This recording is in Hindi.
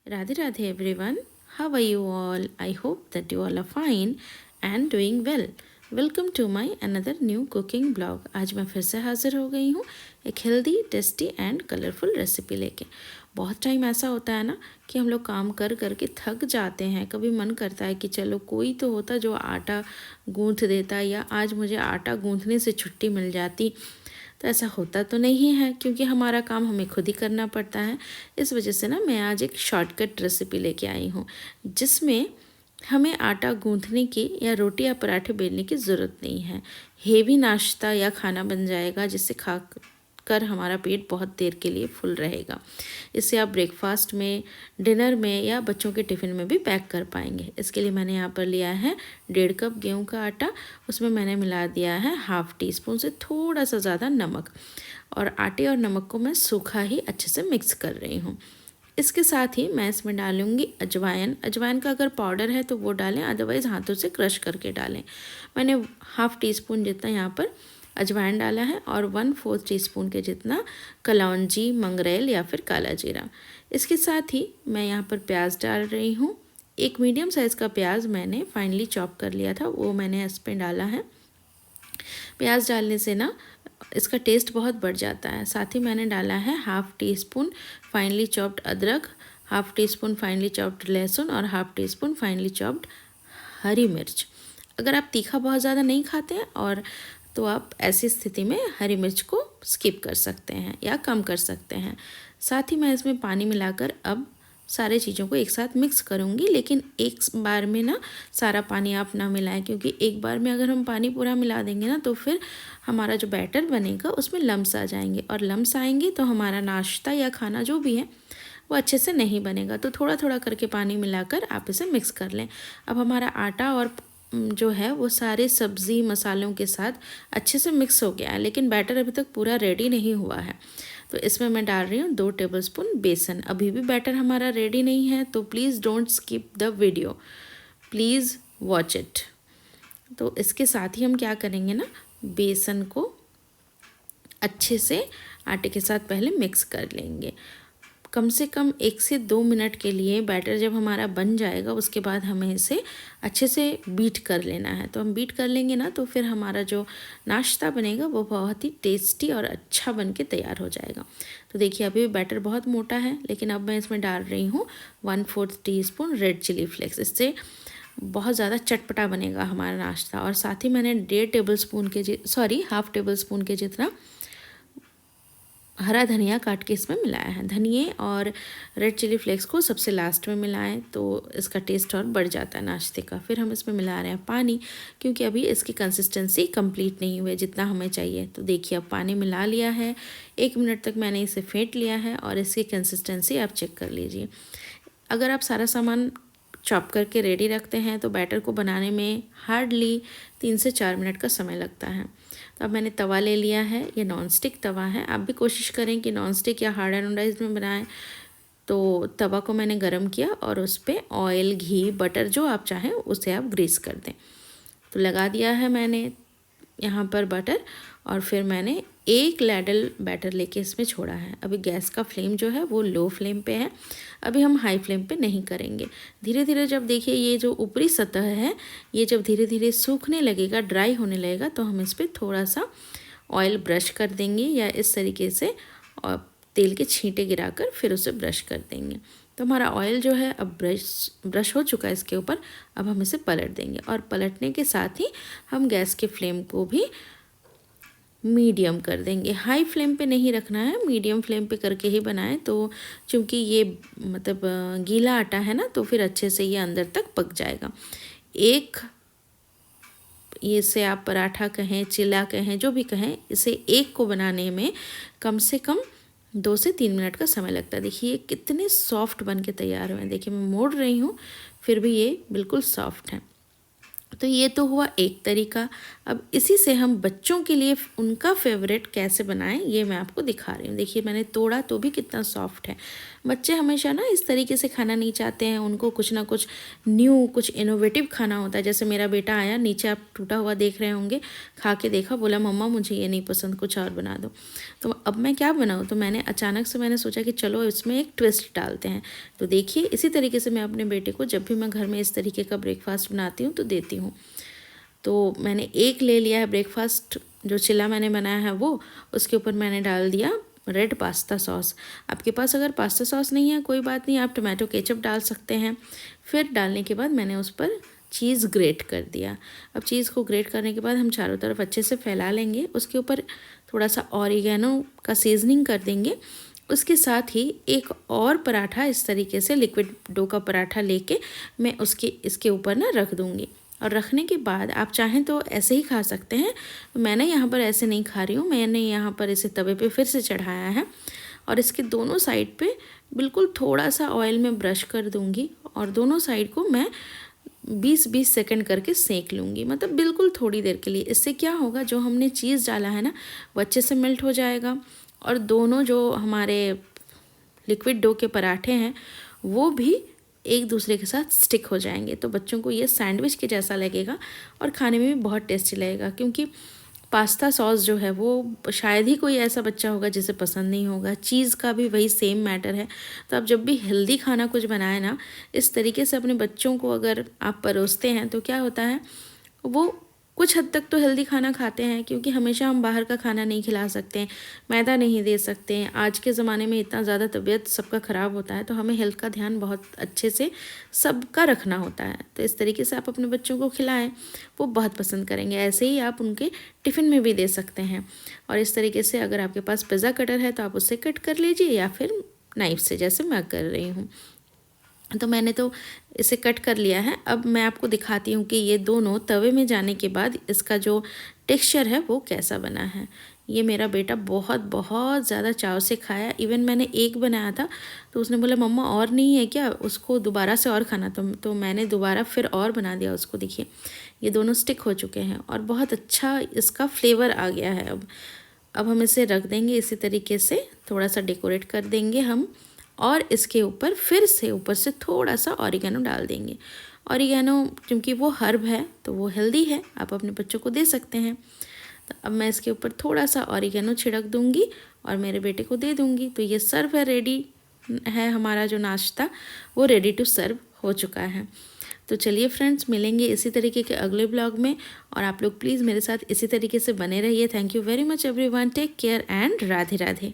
Radhe Radhe everyone, how are you all? I hope that you all are fine and doing well. Welcome to my another new cooking blog. आज मैं फिर से हाज़िर हो गई हूँ एक healthy, tasty and colourful recipe लेके। बहुत टाइम ऐसा होता है ना कि हम लोग काम कर कर के थक जाते हैं। कभी मन करता है कि चलो कोई तो होता जो आटा गूँथ देता, या आज मुझे आटा गूँथने से छुट्टी मिल जाती। तो ऐसा होता तो नहीं है, क्योंकि हमारा काम हमें खुद ही करना पड़ता है। इस वजह से ना मैं आज एक शॉर्टकट रेसिपी लेके आई हूँ, जिसमें हमें आटा गूँथने की या रोटी या पराठे बेलने की ज़रूरत नहीं है। हेवी नाश्ता या खाना बन जाएगा, जिससे खा कर हमारा पेट बहुत देर के लिए फुल रहेगा। इसे आप ब्रेकफास्ट में, डिनर में या बच्चों के टिफ़िन में भी पैक कर पाएंगे। इसके लिए मैंने यहाँ पर लिया है 1.5 कप गेहूं का आटा। उसमें मैंने मिला दिया है हाफ़ टी स्पून से थोड़ा सा ज़्यादा नमक, और आटे और नमक को मैं सूखा ही अच्छे से मिक्स कर रही हूँ। इसके साथ ही मैं इसमें डालूंगी अजवाइन। अजवाइन का अगर पाउडर है तो वो डालें, अदरवाइज़ हाथों से क्रश करके डालें। मैंने हाफ़ टी स्पून जितना यहाँ पर अजवाइन डाला है, और 1/4 टीस्पून के जितना कलौंजी, मंगरेल या फिर काला जीरा। इसके साथ ही मैं यहाँ पर प्याज डाल रही हूँ। एक मीडियम साइज़ का प्याज मैंने फाइनली चॉप कर लिया था, वो मैंने इसमें डाला है। प्याज डालने से ना इसका टेस्ट बहुत बढ़ जाता है। साथ ही मैंने डाला है half teaspoon finely chopped अदरक, half teaspoon finely chopped लहसुन और half teaspoon finely chopped हरी मिर्च। अगर आप तीखा बहुत ज़्यादा नहीं खाते हैं और तो आप ऐसी स्थिति में हरी मिर्च को स्किप कर सकते हैं या कम कर सकते हैं। साथ ही मैं इसमें पानी मिलाकर अब सारे चीज़ों को एक साथ मिक्स करूँगी, लेकिन एक बार में ना सारा पानी आप ना मिलाएं, क्योंकि एक बार में अगर हम पानी पूरा मिला देंगे ना तो फिर हमारा जो बैटर बनेगा उसमें लम्स आ जाएंगे, और लम्स आएंगे तो हमारा नाश्ता या खाना जो भी है वो अच्छे से नहीं बनेगा। तो थोड़ा थोड़ा करके पानी मिलाकर आप इसे मिक्स कर लें। अब हमारा आटा और जो है वो सारे सब्ज़ी मसालों के साथ अच्छे से मिक्स हो गया है, लेकिन बैटर अभी तक पूरा रेडी नहीं हुआ है। तो इसमें मैं डाल रही हूँ 2 टेबलस्पून बेसन। अभी भी बैटर हमारा रेडी नहीं है, तो please don't skip the video, please watch it. तो इसके साथ ही हम क्या करेंगे ना, बेसन को अच्छे से आटे के साथ पहले मिक्स कर लेंगे। कम से कम 1 से 2 मिनट के लिए बैटर जब हमारा बन जाएगा, उसके बाद हमें इसे अच्छे से बीट कर लेना है। तो हम बीट कर लेंगे ना तो फिर हमारा जो नाश्ता बनेगा वो बहुत ही टेस्टी और अच्छा बन के तैयार हो जाएगा। तो देखिए अभी बैटर बहुत मोटा है, लेकिन अब मैं इसमें डाल रही हूँ 1/4 टीस्पून रेड चिली फ्लेक्स। इससे बहुत ज़्यादा चटपटा बनेगा हमारा नाश्ता। और साथ ही मैंने 1.5 टेबल स्पून के जितना हरा धनिया काट के इसमें मिलाया है। धनिए और रेड चिली फ्लेक्स को सबसे लास्ट में मिलाएं तो इसका टेस्ट और बढ़ जाता है नाश्ते का। फिर हम इसमें मिला रहे हैं पानी, क्योंकि अभी इसकी कंसिस्टेंसी कंप्लीट नहीं हुई है जितना हमें चाहिए। तो देखिए अब पानी मिला लिया है, 1 मिनट तक मैंने इसे फेंट लिया है, और इसकी कंसिस्टेंसी आप चेक कर लीजिए। अगर आप सारा सामान चॉप करके रेडी रखते हैं तो बैटर को बनाने में हार्डली 3 से 4 मिनट का समय लगता है। तो अब मैंने तवा ले लिया है, ये नॉन स्टिक तवा है। आप भी कोशिश करें कि नॉन स्टिक या हार्ड एनोडाइज में बनाएं। तो तवा को मैंने गरम किया और उस पर ऑयल, घी, बटर जो आप चाहें उसे आप ग्रीस कर दें। तो लगा दिया है मैंने यहाँ पर बटर, और फिर मैंने 1 लैडल बैटर लेके इसमें छोड़ा है। अभी गैस का फ्लेम जो है वो लो फ्लेम पे है, अभी हम हाई फ्लेम पे नहीं करेंगे। धीरे धीरे जब देखिए ये जो ऊपरी सतह है ये जब धीरे धीरे सूखने लगेगा, ड्राई होने लगेगा, तो हम इस पर थोड़ा सा ऑयल ब्रश कर देंगे, या इस तरीके से और तेल के छींटे गिराकर फिर उसे ब्रश कर देंगे। तो हमारा ऑयल जो है अब ब्रश हो चुका है इसके ऊपर। अब हम इसे पलट देंगे, और पलटने के साथ ही हम गैस के फ्लेम को भी मीडियम कर देंगे। हाई फ्लेम पे नहीं रखना है, मीडियम फ्लेम पे करके ही बनाएं। तो चूँकि ये मतलब गीला आटा है ना, तो फिर अच्छे से ये अंदर तक पक जाएगा। इसे आप पराठा कहें, चिला कहें, जो भी कहें, इसे एक को बनाने में कम से कम 2 से 3 मिनट का समय लगता है। देखिए ये कितने सॉफ्ट बन के तैयार हुए हैं। देखिए मैं मोड़ रही हूँ फिर भी ये बिल्कुल सॉफ्ट है। तो ये तो हुआ एक तरीका। अब इसी से हम बच्चों के लिए उनका फेवरेट कैसे बनाएं ये मैं आपको दिखा रही हूँ। देखिए मैंने तोड़ा तो भी कितना सॉफ्ट है। बच्चे हमेशा ना इस तरीके से खाना नहीं चाहते हैं, उनको कुछ ना कुछ न्यू, कुछ इनोवेटिव खाना होता है। जैसे मेरा बेटा आया, नीचे आप टूटा हुआ देख रहे होंगे, खा के देखा, बोला मम्मा मुझे ये नहीं पसंद, कुछ और बना दो। तो अब मैं क्या बनाऊँ, तो मैंने अचानक से मैंने सोचा कि चलो इसमें एक ट्विस्ट डालते हैं। तो देखिए इसी तरीके से मैं अपने बेटे को जब भी मैं घर में इस तरीके का ब्रेकफास्ट बनाती हूँ तो देती हूँ। तो मैंने एक ले लिया है ब्रेकफास्ट, जो चिल्ला मैंने बनाया है वो, उसके ऊपर मैंने डाल दिया रेड पास्ता सॉस। आपके पास अगर पास्ता सॉस नहीं है कोई बात नहीं, आप टोमेटो केचप डाल सकते हैं। फिर डालने के बाद मैंने उस पर चीज़ ग्रेट कर दिया। अब चीज़ को ग्रेट करने के बाद हम चारों तरफ अच्छे से फैला लेंगे। उसके ऊपर थोड़ा सा ऑरिगेनो का सीजनिंग कर देंगे। उसके साथ ही एक और पराठा इस तरीके से लिक्विड डो का पराठा लेके मैं इसके ऊपर ना रख दूँगी। और रखने के बाद आप चाहें तो ऐसे ही खा सकते हैं। मैंने यहाँ पर ऐसे नहीं खा रही हूँ, मैंने यहाँ पर इसे तवे पे फिर से चढ़ाया है और इसके दोनों साइड पे बिल्कुल थोड़ा सा ऑयल में ब्रश कर दूँगी और दोनों साइड को मैं 20-20 सेकंड करके सेक लूँगी, मतलब बिल्कुल थोड़ी देर के लिए। इससे क्या होगा, जो हमने चीज़ डाला है ना वो अच्छे से मेल्ट हो जाएगा और दोनों जो हमारे लिक्विड डो के पराठे हैं वो भी एक दूसरे के साथ स्टिक हो जाएंगे। तो बच्चों को ये सैंडविच के जैसा लगेगा और खाने में भी बहुत टेस्टी लगेगा, क्योंकि पास्ता सॉस जो है वो शायद ही कोई ऐसा बच्चा होगा जिसे पसंद नहीं होगा। चीज़ का भी वही सेम मैटर है। तो आप जब भी हेल्दी खाना कुछ बनाए ना, इस तरीके से अपने बच्चों को अगर आप परोसते हैं तो क्या होता है, वो कुछ हद तक तो हेल्दी खाना खाते हैं, क्योंकि हमेशा हम बाहर का खाना नहीं खिला सकते हैं, मैदा नहीं दे सकते हैं। आज के ज़माने में इतना ज़्यादा तबीयत सबका ख़राब होता है, तो हमें हेल्थ का ध्यान बहुत अच्छे से सबका रखना होता है। तो इस तरीके से आप अपने बच्चों को खिलाएं, वो बहुत पसंद करेंगे। ऐसे ही आप उनके टिफ़िन में भी दे सकते हैं। और इस तरीके से अगर आपके पास पिज़्ज़ा कटर है तो आप उससे कट कर लीजिए, या फिर नाइफ़ से, जैसे मैं कर रही हूँ। तो मैंने तो इसे कट कर लिया है। अब मैं आपको दिखाती हूँ कि ये दोनों तवे में जाने के बाद इसका जो टेक्सचर है वो कैसा बना है। ये मेरा बेटा बहुत बहुत ज़्यादा चाव से खाया। इवन मैंने एक बनाया था तो उसने बोला मम्मा और नहीं है क्या, उसको दोबारा से और खाना। तो मैंने दोबारा फिर और बना दिया उसको। देखिए ये दोनों स्टिक हो चुके हैं और बहुत अच्छा इसका फ्लेवर आ गया है। अब हम इसे रख देंगे इसी तरीके से, थोड़ा सा डेकोरेट कर देंगे हम और इसके ऊपर फिर से ऊपर से थोड़ा सा ऑरिगेनो डाल देंगे। ऑरिगेनो क्योंकि वो हर्ब है तो वो हेल्दी है, आप अपने बच्चों को दे सकते हैं। तो अब मैं इसके ऊपर थोड़ा सा ऑरिगेनो छिड़क दूंगी और मेरे बेटे को दे दूंगी। तो ये सर्व है, रेडी है हमारा जो नाश्ता, वो रेडी टू सर्व हो चुका है। तो चलिए फ्रेंड्स, मिलेंगे इसी तरीके के अगले ब्लॉग में और आप लोग प्लीज़ मेरे साथ इसी तरीके से बने रहिए। Thank you very much everyone, take care and Radhe Radhe.